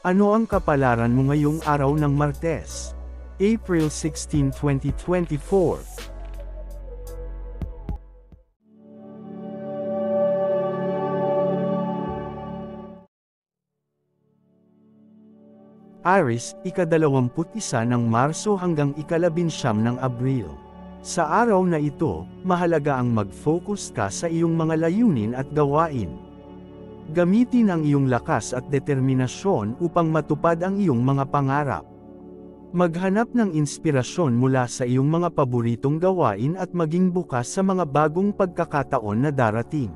Ano ang kapalaran mo ngayong araw ng Martes, April 16, 2024? Aries, ika-21 ng Marso hanggang ika-19 ng Abril. Sa araw na ito, mahalaga ang mag-focus ka sa iyong mga layunin at gawain. Gamitin ang iyong lakas at determinasyon upang matupad ang iyong mga pangarap. Maghanap ng inspirasyon mula sa iyong mga paboritong gawain at maging bukas sa mga bagong pagkakataon na darating.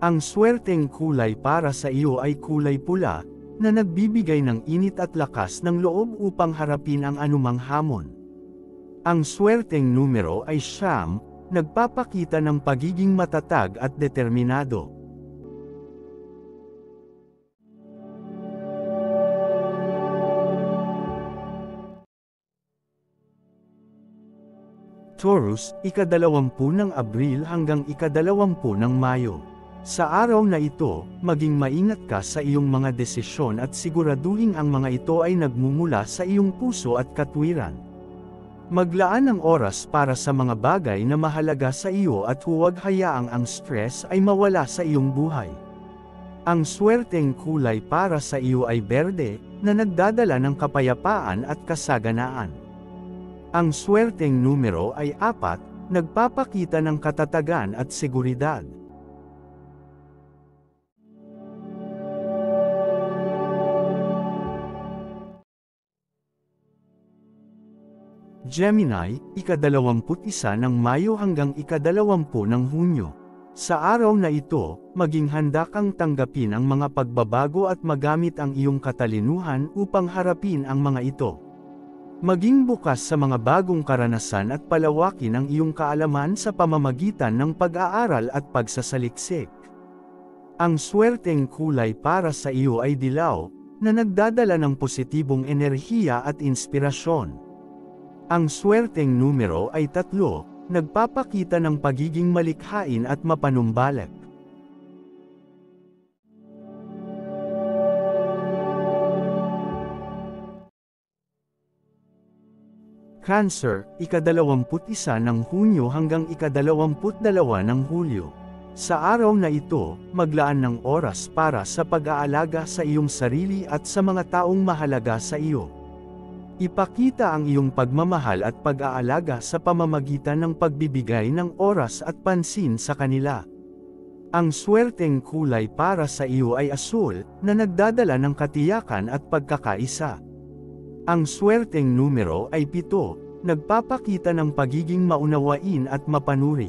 Ang swerteng kulay para sa iyo ay kulay pula, na nagbibigay ng init at lakas ng loob upang harapin ang anumang hamon. Ang swerteng numero ay 9, nagpapakita ng pagiging matatag at determinado. Taurus, ika-20 ng Abril hanggang ika-20 ng Mayo. Sa araw na ito, maging maingat ka sa iyong mga desisyon at siguraduhin ang mga ito ay nagmumula sa iyong puso at katwiran. Maglaan ng oras para sa mga bagay na mahalaga sa iyo at huwag hayaang ang stress ay mawala sa iyong buhay. Ang swerteng kulay para sa iyo ay berde, na nagdadala ng kapayapaan at kasaganaan. Ang swerteng numero ay 4, nagpapakita ng katatagan at seguridad. Gemini, ika-21 ng Mayo hanggang ika-20 ng Hunyo. Sa araw na ito, maging handa kang tanggapin ang mga pagbabago at magamit ang iyong katalinuhan upang harapin ang mga ito. Maging bukas sa mga bagong karanasan at palawakin ang iyong kaalaman sa pamamagitan ng pag-aaral at pagsasaliksik. Ang swerteng kulay para sa iyo ay dilaw, na nagdadala ng positibong enerhiya at inspirasyon. Ang swerteng numero ay 3, nagpapakita ng pagiging malikhain at mapanumbalik. Cancer, ika-21 ng Hunyo hanggang ika-22 ng Hulyo. Sa araw na ito, maglaan ng oras para sa pag-aalaga sa iyong sarili at sa mga taong mahalaga sa iyo. Ipakita ang iyong pagmamahal at pag-aalaga sa pamamagitan ng pagbibigay ng oras at pansin sa kanila. Ang swerteng kulay para sa iyo ay asul, na nagdadala ng katiyakan at pagkakaisa. Ang swerteng numero ay 7, nagpapakita ng pagiging maunawain at mapanuri.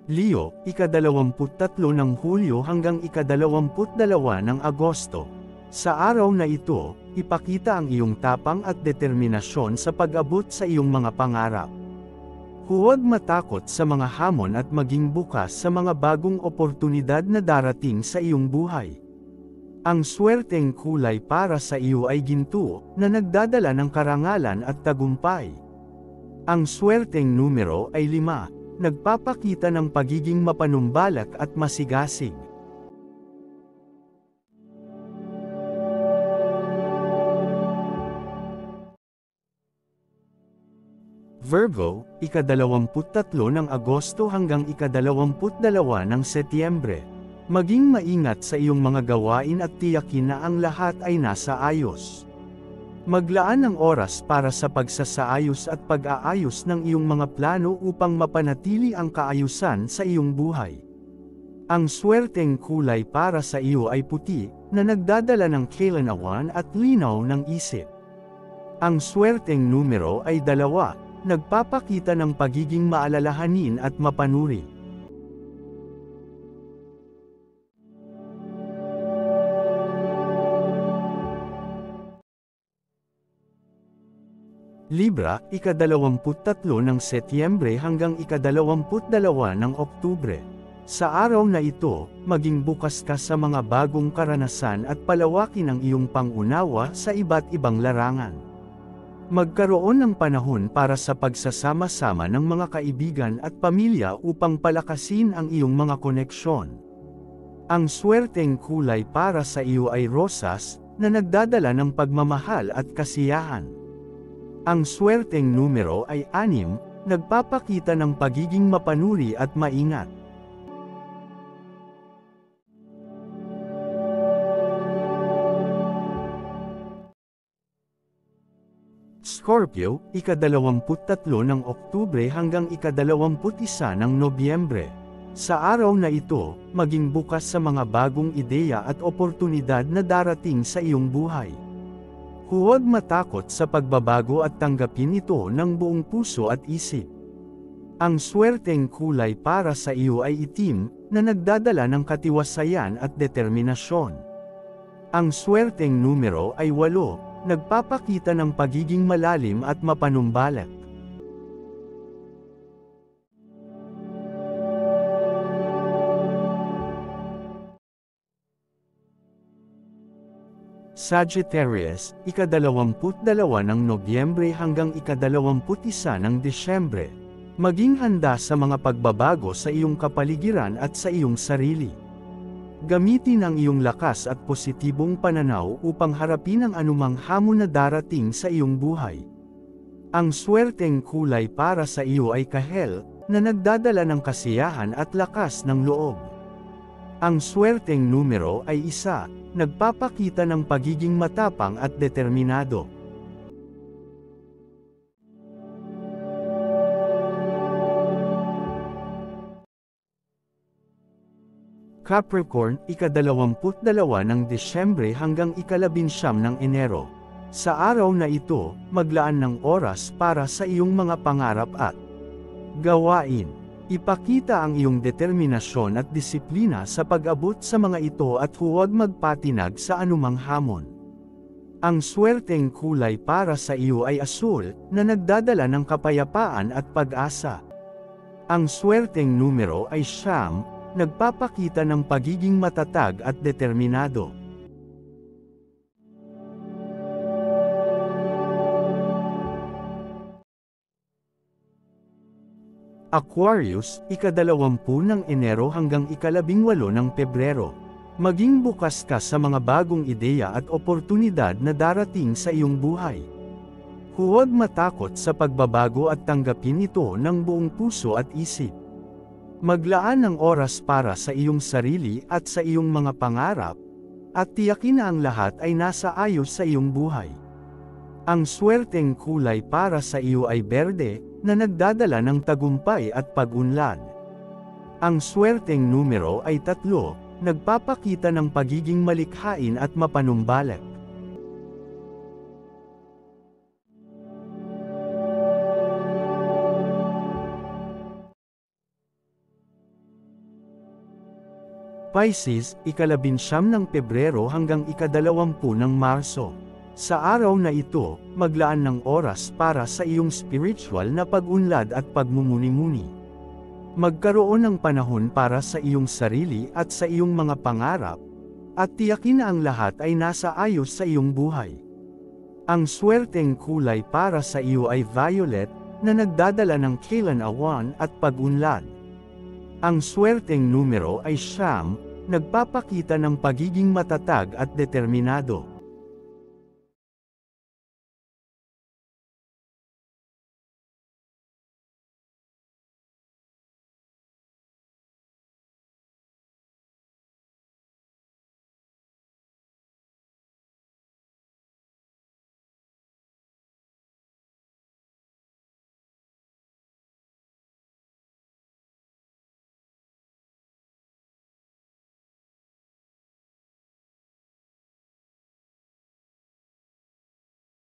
Leo, ika-23 ng Hulyo hanggang ika-22 ng Agosto. Sa araw na ito, ipakita ang iyong tapang at determinasyon sa pag-abot sa iyong mga pangarap. Huwag matakot sa mga hamon at maging bukas sa mga bagong oportunidad na darating sa iyong buhay. Ang swerteng kulay para sa iyo ay ginto, na nagdadala ng karangalan at tagumpay. Ang swerteng numero ay 5, nagpapakita ng pagiging mapanumbalak at masigasig. Virgo, ika-23 ng Agosto hanggang ika-22 ng Setyembre. Maging maingat sa iyong mga gawain at tiyakin na ang lahat ay nasa ayos. Maglaan ng oras para sa pagsasaayos at pag-aayos ng iyong mga plano upang mapanatili ang kaayusan sa iyong buhay. Ang swerteng kulay para sa iyo ay puti, na nagdadala ng kailanawan at linaw ng isip. Ang swerteng numero ay 2, nagpapakita ng pagiging maalalahanin at mapanuri. Libra, ika-23 ng Setyembre hanggang ika-22 ng Oktubre. Sa araw na ito, maging bukas ka sa mga bagong karanasan at palawakin ang iyong pang-unawa sa iba't ibang larangan. Magkaroon ng panahon para sa pagsasama-sama ng mga kaibigan at pamilya upang palakasin ang iyong mga koneksyon. Ang swerteng kulay para sa iyo ay rosas, na nagdadala ng pagmamahal at kasiyahan. Ang swerteng numero ay 6, nagpapakita ng pagiging mapanuri at maingat. Scorpio, ika-23 ng Oktubre hanggang ika-21 ng Nobyembre. Sa araw na ito, maging bukas sa mga bagong ideya at oportunidad na darating sa iyong buhay. Huwag matakot sa pagbabago at tanggapin ito ng buong puso at isip. Ang swerteng kulay para sa iyo ay itim, na nagdadala ng katiwasayan at determinasyon. Ang swerteng numero ay 8, nagpapakita ng pagiging malalim at mapanumbalik. Sagittarius, ika-22 ng Nobyembre hanggang ika-21 ng Disyembre. Maging handa sa mga pagbabago sa iyong kapaligiran at sa iyong sarili. Gamitin ang iyong lakas at positibong pananaw upang harapin ang anumang hamon na darating sa iyong buhay. Ang swerteng kulay para sa iyo ay kahel, na nagdadala ng kasiyahan at lakas ng loob. Ang swerteng numero ay 1, nagpapakita ng pagiging matapang at determinado. Capricorn, ika-22 ng Disyembre hanggang ika-19 ng Enero. Sa araw na ito, maglaan ng oras para sa iyong mga pangarap at gawain. Ipakita ang iyong determinasyon at disiplina sa pag-abot sa mga ito at huwag magpatinag sa anumang hamon. Ang swerteng kulay para sa iyo ay asul, na nagdadala ng kapayapaan at pag-asa. Ang swerteng numero ay 9, nagpapakita ng pagiging matatag at determinado. Aquarius, ika-20 ng Enero hanggang ika-18 ng Pebrero. Maging bukas ka sa mga bagong ideya at oportunidad na darating sa iyong buhay. Huwag matakot sa pagbabago at tanggapin ito ng buong puso at isip. Maglaan ng oras para sa iyong sarili at sa iyong mga pangarap, at tiyakin na ang lahat ay nasa ayos sa iyong buhay. Ang swerteng kulay para sa iyo ay berde, na nagdadala ng tagumpay at pag-unlad. Ang swerteng numero ay 3, nagpapakita ng pagiging malikhain at mapanumbalik. Pisces, ika-19 ng Pebrero hanggang ika-20 ng Marso. Sa araw na ito, maglaan ng oras para sa iyong spiritual na pag-unlad at pagmumuni-muni. Magkaroon ng panahon para sa iyong sarili at sa iyong mga pangarap, at tiyakin na ang lahat ay nasa ayos sa iyong buhay. Ang swerteng kulay para sa iyo ay violet, na nagdadala ng kalan-awan at pag-unlad. Ang swerteng numero ay 9, nagpapakita ng pagiging matatag at determinado.